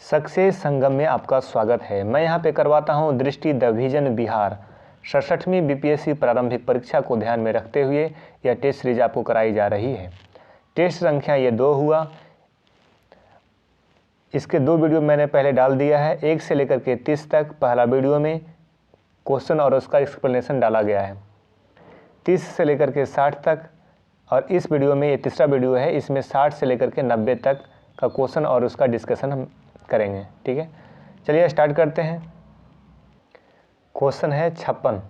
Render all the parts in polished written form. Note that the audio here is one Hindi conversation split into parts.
सक्सेस संगम में आपका स्वागत है। मैं यहाँ पे करवाता हूँ दृष्टि द विजन बिहार 67वीं बीपीएससी प्रारंभिक परीक्षा को ध्यान में रखते हुए यह टेस्ट सीरीज आपको कराई जा रही है। टेस्ट संख्या ये 2 हुआ। इसके 2 वीडियो मैंने पहले डाल दिया है। 1 से लेकर के 30 तक पहला वीडियो में क्वेश्चन और उसका एक्सप्लेनेशन डाला गया है। 30 से लेकर के 60 तक, और इस वीडियो में ये तीसरा वीडियो है, इसमें 60 से लेकर के 90 तक का क्वेश्चन और उसका डिस्कशन हम करेंगे। ठीक है, चलिए स्टार्ट करते हैं। क्वेश्चन है 56।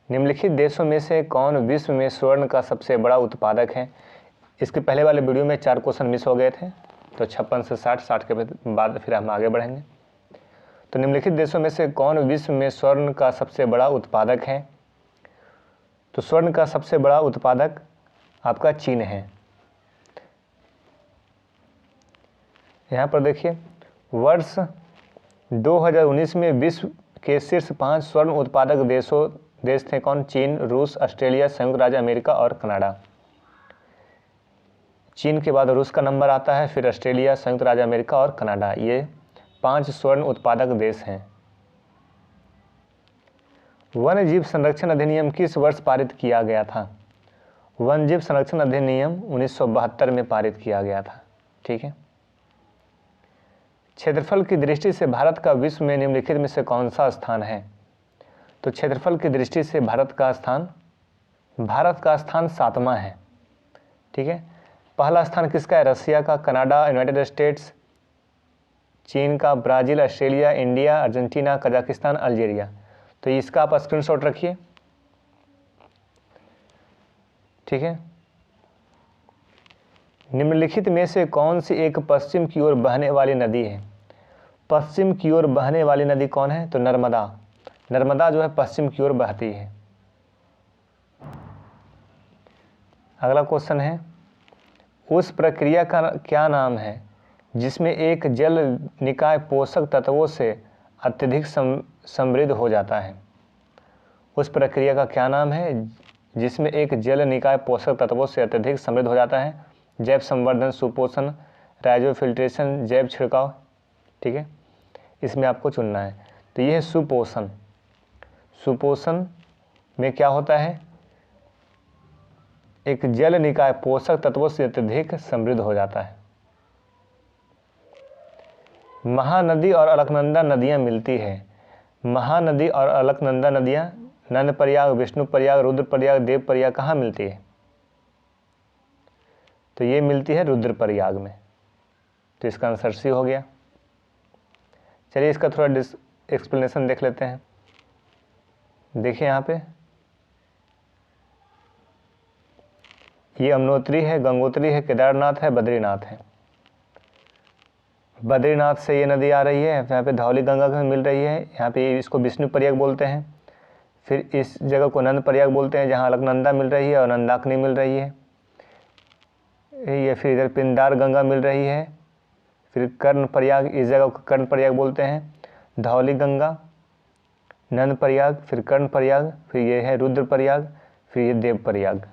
निम्नलिखित देशों में से कौन विश्व में स्वर्ण का सबसे बड़ा उत्पादक है। इसके पहले वाले वीडियो में 4 क्वेश्चन मिस हो गए थे, तो 56 से 60, 60 के बाद फिर हम आगे बढ़ेंगे। तो निम्नलिखित देशों में से कौन विश्व में स्वर्ण का सबसे बड़ा उत्पादक है। तो स्वर्ण का सबसे बड़ा उत्पादक आपका चीन है। यहाँ पर देखिए, वर्ष 2019 में विश्व के शीर्ष 5 स्वर्ण उत्पादक देश थे कौन। चीन, रूस, ऑस्ट्रेलिया, संयुक्त राज्य अमेरिका और कनाडा। चीन के बाद रूस का नंबर आता है, फिर ऑस्ट्रेलिया, संयुक्त राज्य अमेरिका और कनाडा। ये 5 स्वर्ण उत्पादक देश हैं। वन्य जीव संरक्षण अधिनियम किस वर्ष पारित किया गया था। वन्य जीव संरक्षण अधिनियम 1972 में पारित किया गया था। ठीक है। क्षेत्रफल की दृष्टि से भारत का विश्व में निम्नलिखित में से कौन सा स्थान है। तो क्षेत्रफल की दृष्टि से भारत का स्थान 7वां है। ठीक है। पहला स्थान किसका है। रसिया का, कनाडा, यूनाइटेड स्टेट्स, चीन का, Brazil, Australia, India, Argentina, Kazakhstan, Algeria. तो इसका आप स्क्रीनशॉट रखिए। ठीक है। निम्नलिखित में से कौन सी एक पश्चिम की ओर बहने वाली नदी है। पश्चिम की ओर बहने वाली नदी कौन है। तो नर्मदा। नर्मदा जो है पश्चिम की ओर बहती है। अगला क्वेश्चन है, उस प्रक्रिया का क्या नाम है जिसमें एक जल निकाय पोषक तत्वों से अत्यधिक समृद्ध हो जाता है। उस प्रक्रिया का क्या नाम है जिसमें एक जल निकाय पोषक तत्वों से अत्यधिक समृद्ध हो जाता है। जैव संवर्धन, सुपोषण, राइजोफिल्ट्रेशन, जैव छिड़काव। ठीक है, इसमें आपको चुनना है। तो यह है सुपोषण। सुपोषण में क्या होता है, एक जल निकाय पोषक तत्वों से अत्यधिक समृद्ध हो जाता है। महानदी और अलकनंदा नदियाँ मिलती है। महानदी और अलकनंदा नदियाँ नंद प्रयाग, विष्णु प्रयाग, रुद्र प्रयाग, देव प्रयाग कहाँ मिलती है। तो ये मिलती है रुद्र प्रयाग में। तो इसका आंसर सी हो गया। चलिए इसका थोड़ा एक्सप्लेनेशन देख लेते हैं। देखिए यहाँ पे ये यमुनोत्री है, गंगोत्री है, केदारनाथ है, बद्रीनाथ है। बद्रीनाथ से ये नदी आ रही है, यहाँ पे धौली गंगा में मिल रही है। यहाँ पे इसको विष्णु प्रयाग बोलते हैं। फिर इस जगह को नंद प्रयाग बोलते हैं, जहाँ अलकनंदा मिल रही है और नंदाकिनी मिल रही है। ये फिर इधर पिंदार गंगा मिल रही है। फिर कर्ण प्रयाग, इस जगह को कर्ण प्रयाग बोलते हैं। धौली गंगा, नंद प्रयाग, फिर कर्ण प्रयाग, फिर ये है रुद्र प्रयाग, फिर ये देव प्रयाग।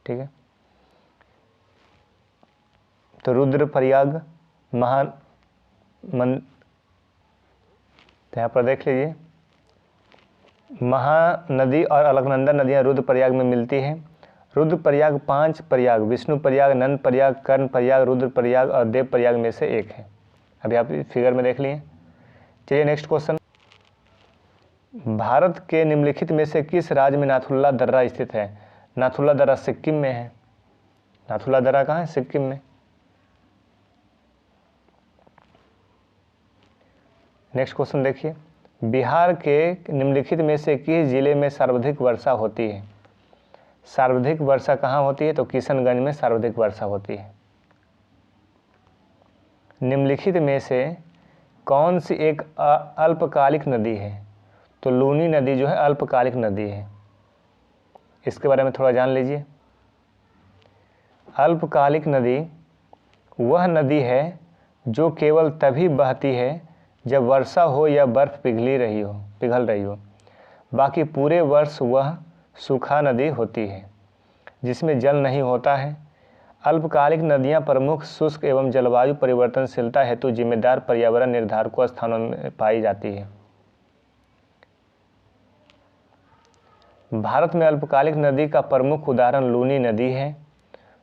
ठीक है। तो रुद्र प्रयाग तो यहाँ पर देख लीजिए, महानदी और अलकनंदा नदियाँ रुद्र प्रयाग में मिलती हैं। रुद्र प्रयाग 5 प्रयाग, विष्णु प्रयाग, नंद प्रयाग, कर्ण प्रयाग, रुद्र प्रयाग और देव प्रयाग में से एक है। अभी आप फिगर में देख लिए। चलिए नेक्स्ट क्वेश्चन, भारत के निम्नलिखित में से किस राज्य में नाथुला दर्रा स्थित है। नाथुला दर्रा सिक्किम में है। नाथुला दर्रा कहाँ है, सिक्किम में। नेक्स्ट क्वेश्चन देखिए, बिहार के निम्नलिखित में से किस जिले में सर्वाधिक वर्षा होती है। सर्वाधिक वर्षा कहाँ होती है। तो किशनगंज में सर्वाधिक वर्षा होती है। निम्नलिखित में से कौन सी एक अल्पकालिक नदी है। तो लूनी नदी जो है अल्पकालिक नदी है। इसके बारे में थोड़ा जान लीजिए। अल्पकालिक नदी वह नदी है जो केवल तभी बहती है जब वर्षा हो या बर्फ पिघल रही हो। बाकी पूरे वर्ष वह सूखा नदी होती है जिसमें जल नहीं होता है। अल्पकालिक नदियां प्रमुख शुष्क एवं जलवायु परिवर्तनशीलता हेतु जिम्मेदार पर्यावरण निर्धारकों स्थानों में पाई जाती है। भारत में अल्पकालिक नदी का प्रमुख उदाहरण लूनी नदी है,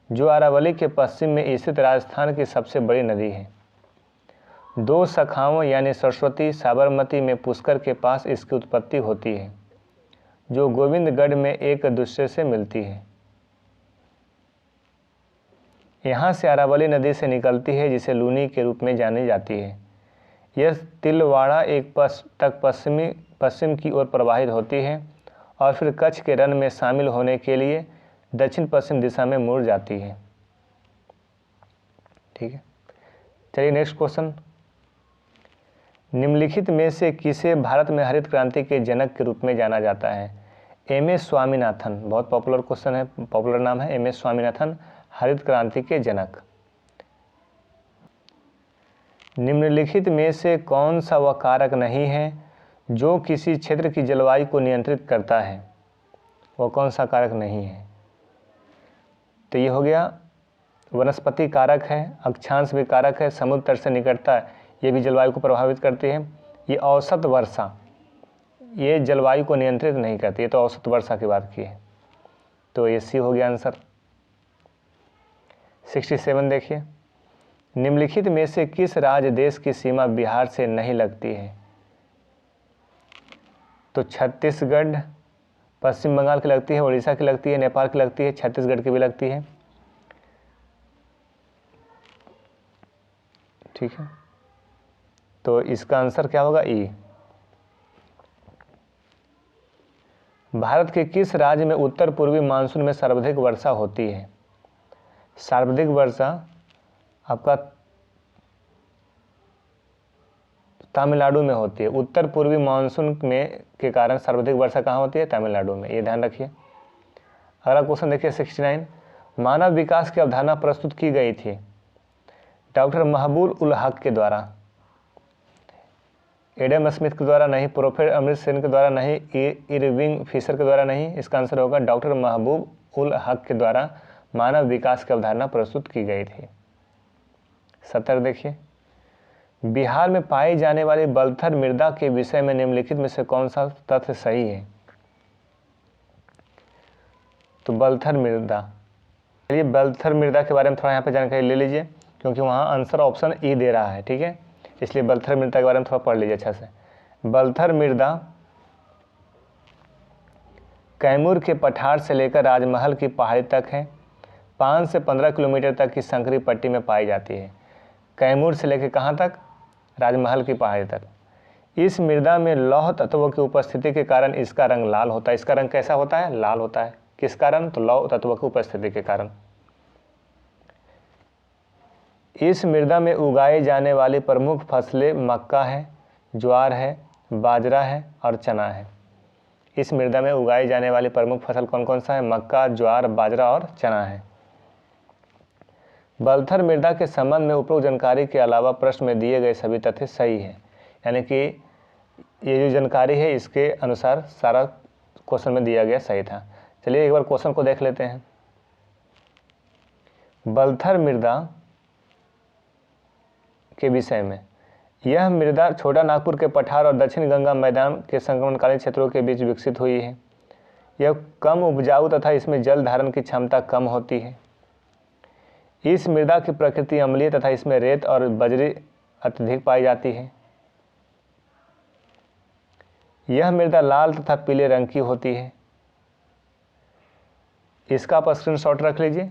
जो अरावली के पश्चिम में स्थित राजस्थान की सबसे बड़ी नदी है। दो शाखाओं यानी सरस्वती साबरमती में पुष्कर के पास इसकी उत्पत्ति होती है, जो गोविंदगढ़ में एक दूसरे से मिलती है। यहाँ से अरावली नदी से निकलती है, जिसे लूनी के रूप में जानी जाती है। यह तिलवाड़ा एक पश्चिम की ओर प्रवाहित होती है और फिर कच्छ के रण में शामिल होने के लिए दक्षिण पश्चिम दिशा में मुड़ जाती है। ठीक है, चलिए नेक्स्ट क्वेश्चन। निम्नलिखित में से किसे भारत में हरित क्रांति के जनक के रूप में जाना जाता है? एम.एस. स्वामीनाथन, बहुत पॉपुलर क्वेश्चन है, पॉपुलर नाम है एम.एस. स्वामीनाथन, हरित क्रांति के जनक। निम्नलिखित में से कौन सा वह कारक नहीं है जो किसी क्षेत्र की जलवायु को नियंत्रित करता है? वह कौन सा कारक नहीं है? तो ये हो गया वनस्पति कारक है, अक्षांश भी कारक है, समुद्र तट से निकटता है, ये भी जलवायु को प्रभावित करती है। ये औसत वर्षा, ये जलवायु को नियंत्रित नहीं करती, ये तो औसत वर्षा की बात की है। तो ये सी हो गया आंसर। 67 देखिए, निम्नलिखित में से किस राज्य देश की सीमा बिहार से नहीं लगती है? तो छत्तीसगढ़, पश्चिम बंगाल की लगती है, उड़ीसा की लगती है, नेपाल की लगती है, छत्तीसगढ़ की भी लगती है। ठीक है, तो इसका आंसर क्या होगा? ई। भारत के किस राज्य में उत्तर पूर्वी मानसून में सर्वाधिक वर्षा होती है? सर्वाधिक वर्षा आपका तमिलनाडु में होती है। उत्तर पूर्वी मानसून में के कारण सर्वाधिक वर्षा कहाँ होती है? तमिलनाडु में, ये ध्यान रखिए। अगला क्वेश्चन देखिए 69, मानव विकास की अवधारणा प्रस्तुत की गई थी डॉक्टर महबूब उल हक के द्वारा। एडम स्मिथ के द्वारा नहीं, प्रोफेसर अमृत सेन के द्वारा नहीं, इरविंग फिशर के द्वारा नहीं। इसका आंसर होगा डॉक्टर महबूब उल हक के द्वारा मानव विकास की अवधारणा प्रस्तुत की गई थी। 70 देखिए, बिहार में पाई जाने वाली बलथर मृदा के विषय में निम्नलिखित में से कौन सा तथ्य सही है? तो बलथर मृदा, चलिए बलथर मृदा के बारे में थोड़ा यहाँ पे जानकारी ले लीजिए, क्योंकि वहाँ आंसर ऑप्शन ई दे रहा है। ठीक है, इसलिए बलथर मृदा के बारे में थोड़ा पढ़ लीजिए अच्छा से। बलथर मृदा कैमूर के पठार से लेकर राजमहल की पहाड़ी तक है। 5 से 15 किलोमीटर तक की संकरी पट्टी में पाई जाती है। कैमूर से लेकर कहाँ तक? राजमहल की पहाड़ी तक। इस मृदा में लौह तत्वों की उपस्थिति के कारण इसका रंग लाल होता है। इसका रंग कैसा होता है? लाल होता है। किस कारण? तो लौह तत्वों की उपस्थिति के कारण। इस मृदा में उगाई जाने वाली प्रमुख फसलें मक्का है, ज्वार है, बाजरा है और चना है। इस मृदा में उगाई जाने वाली प्रमुख फसल कौन कौन सा है? मक्का, ज्वार, बाजरा और चना है। बलथर मृदा के संबंध में उपरोक्त जानकारी के अलावा प्रश्न में दिए गए सभी तथ्य सही है। यानी कि ये जो जानकारी है इसके अनुसार सारा क्वेश्चन में दिया गया सही था। चलिए एक बार क्वेश्चन को देख लेते हैं। बलथर मृदा के विषय में, यह मृदा छोटा नागपुर के पठार और दक्षिण गंगा मैदान के संक्रमणकालीन क्षेत्रों के बीच विकसित हुई है। यह कम उपजाऊ तथा इसमें जल धारण की क्षमता कम होती है। इस मृदा की प्रकृति अम्लीय तथा इसमें रेत और बजरी अत्यधिक पाई जाती है। यह मृदा लाल तथा पीले रंग की होती है। इसका आप स्क्रीनशॉट रख लीजिए।